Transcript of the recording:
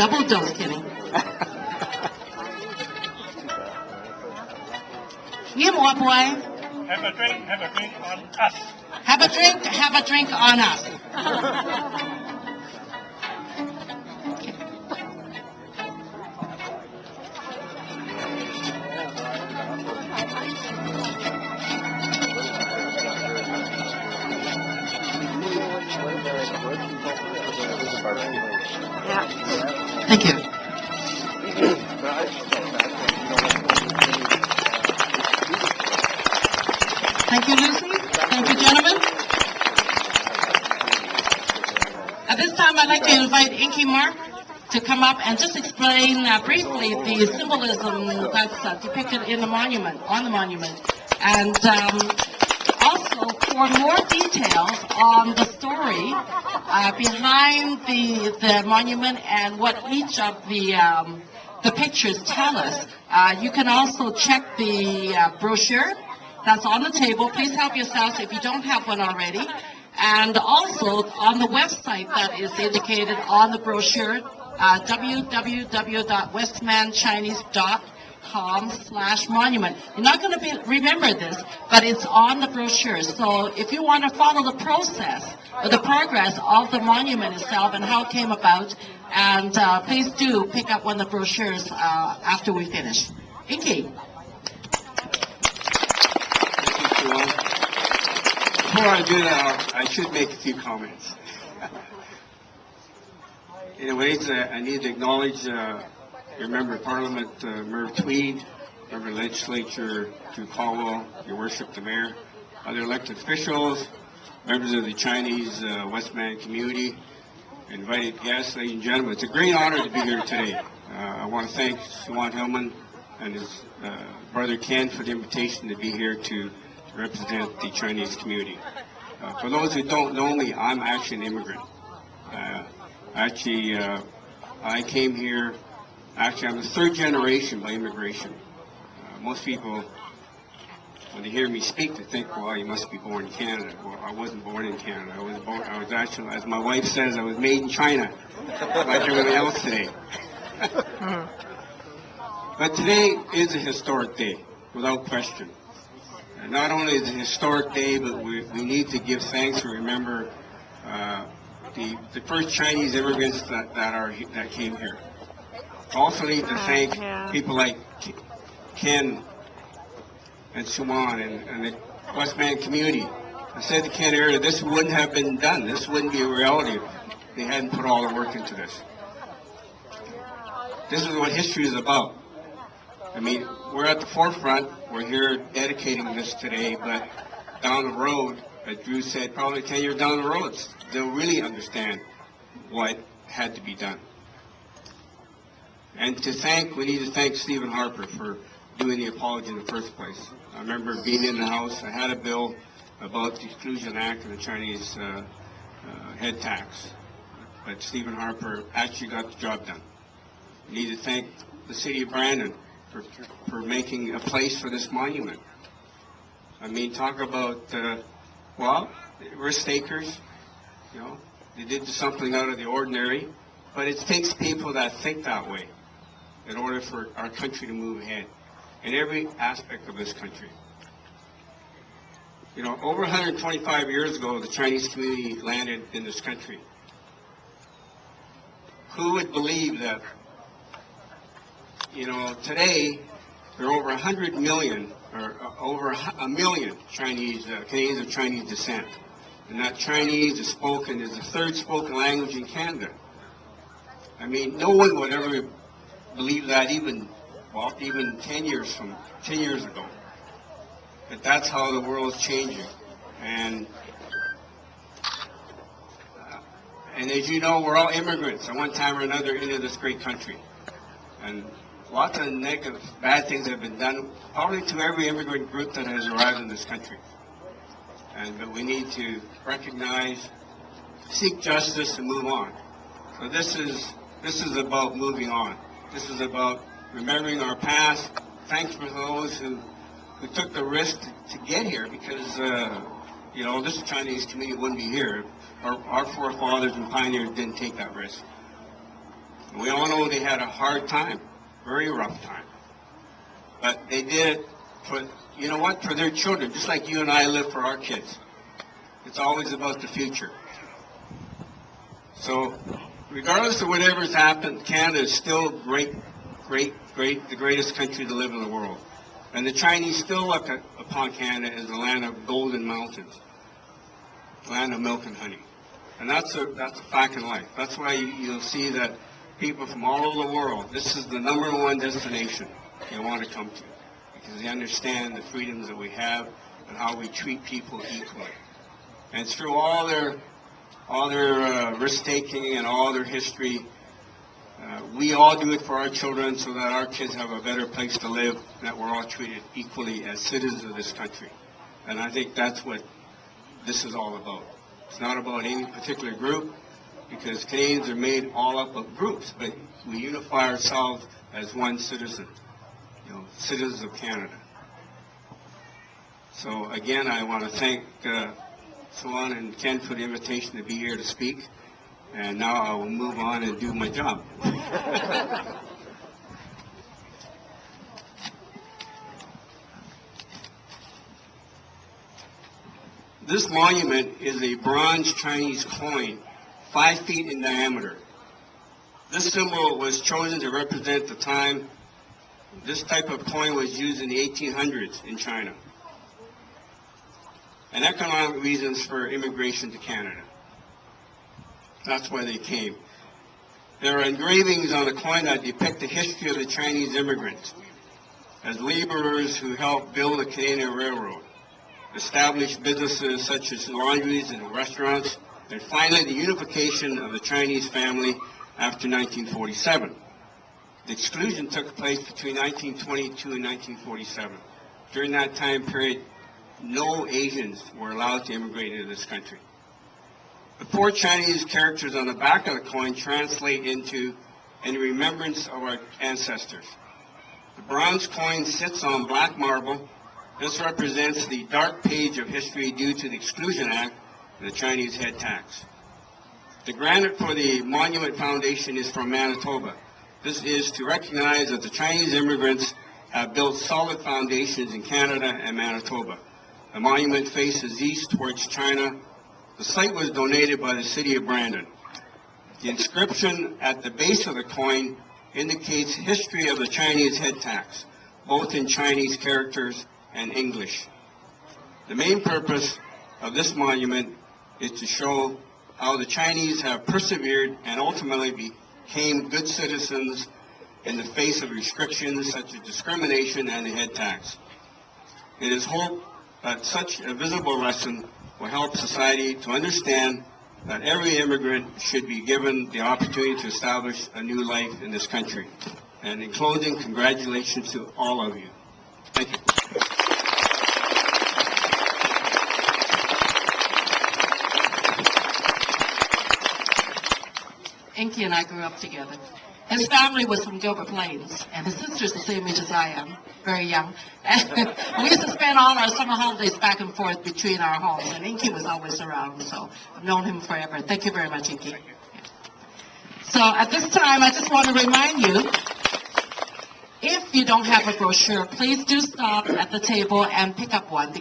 Double dose, Kenny. Nghiêm what, boy? Have a drink on us. Have a drink on us. Yeah. Thank you. Thank you, Lucy. Thank you, gentlemen. At this time, I'd like to invite Inky Mark to come up and just explain briefly the symbolism that's depicted in the monument, on the monument. And also, for more details on the story behind the monument and what each of the pictures tell us, you can also check the brochure that's on the table. Please help yourselves if you don't have one already. And also on the website that is indicated on the brochure, www.westmanchinese.com/monument. You're not going to remember this, but it's on the brochure. So if you want to follow the process, or the progress of the monument itself and how it came about, and please do pick up one of the brochures after we finish. Inky. Before I do that, I should make a few comments. Anyways, I need to acknowledge your Member of Parliament, Merv Tweed, Member of Legislature Drew Caldwell, Your Worship the Mayor, other elected officials, members of the Chinese Westman community, invited guests, ladies and gentlemen. It's a great honor to be here today. I want to thank Swan Hillman and his brother Ken for the invitation to be here to represent the Chinese community. For those who don't know me, I'm actually an immigrant. I came here, I'm the third generation by immigration. Most people, when they hear me speak, they think, well, you must be born in Canada. Well, I wasn't born in Canada. I was actually, as my wife says, I was made in China, like everybody else today. But today is a historic day, without question. And not only is it a historic day, but we need to give thanks and remember the first Chinese immigrants that came here. Also need to thank people like Ken and Suman and the Westman community. I said to Ken earlier, this wouldn't have been done. This wouldn't be a reality if they hadn't put all the work into this. This is what history is about. I mean, we're at the forefront. We're here dedicating this today, but down the road, as Drew said, probably 10 years down the road, they'll really understand what had to be done. And we need to thank Stephen Harper for doing the apology in the first place. I remember being in the House, I had a bill about the Exclusion Act and the Chinese head tax, but Stephen Harper actually got the job done. We need to thank the City of Brandon for making a place for this monument. I mean, talk about, well, risk takers, you know, they did something out of the ordinary, but it takes people that think that way in order for our country to move ahead in every aspect of this country. You know, over 125 years ago, the Chinese community landed in this country. Who would believe that, you know, today there are over 100 million, or over a million Chinese, Canadians of Chinese descent. And that Chinese is the third spoken language in Canada. I mean, no one would ever believe that even 10 years ago. But that's how the world is changing. And as you know, we're all immigrants at one time or another into this great country. And lots of negative, bad things have been done, probably to every immigrant group that has arrived in this country. But we need to recognize, seek justice, and move on. So this is about moving on. This is about remembering our past. Thanks for those who took the risk to get here, because you know, this Chinese community wouldn't be here. Our forefathers and pioneers didn't take that risk. We all know they had a hard time, very rough time. But they did it for, you know what, for their children, just like you and I live for our kids. It's always about the future. So, regardless of whatever's happened, Canada is still the greatest country to live in the world. And the Chinese still look upon Canada as the land of golden mountains, land of milk and honey. And that's a fact in life. That's why you'll see that people from all over the world, this is the #1 destination they want to come to, because they understand the freedoms that we have and how we treat people equally. And through all their risk-taking and all their history, we all do it for our children so that our kids have a better place to live, that we're all treated equally as citizens of this country. And I think that's what this is all about. It's not about any particular group, because Canadians are made all up of groups, but we unify ourselves as one citizen, citizens of Canada. So again, I want to thank Swan and Ken for the invitation to be here to speak. And now I will move on and do my job. This monument is a bronze Chinese coin, 5 feet in diameter. This symbol was chosen to represent the time this type of coin was used in the 1800s in China, and economic reasons for immigration to Canada. That's why they came. There are engravings on the coin that depict the history of the Chinese immigrants as laborers who helped build the Canadian Railroad, established businesses such as laundries and restaurants, and finally the unification of the Chinese family after 1947. The exclusion took place between 1922 and 1947. During that time period, no Asians were allowed to immigrate into this country. The 4 Chinese characters on the back of the coin translate into "in remembrance of our ancestors." The bronze coin sits on black marble. This represents the dark page of history due to the Exclusion Act and the Chinese head tax. The granite for the monument foundation is from Manitoba. This is to recognize that the Chinese immigrants have built solid foundations in Canada and Manitoba. The monument faces east towards China. The site was donated by the city of Brandon. The inscription at the base of the coin indicates history of the Chinese head tax, both in Chinese characters and English. The main purpose of this monument is to show how the Chinese have persevered and ultimately became good citizens in the face of restrictions such as discrimination and the head tax. It is hoped that such a visible lesson will help society to understand that every immigrant should be given the opportunity to establish a new life in this country. And in closing, congratulations to all of you. Thank you. Inky and I grew up together. His family was from Gilbert Plains, and his sister's the same age as I am, very young. And we used to spend all our summer holidays back and forth between our homes, and Inky was always around, so I've known him forever. Thank you very much, Inky. Yeah. So at this time, I just want to remind you, if you don't have a brochure, please do stop at the table and pick up one.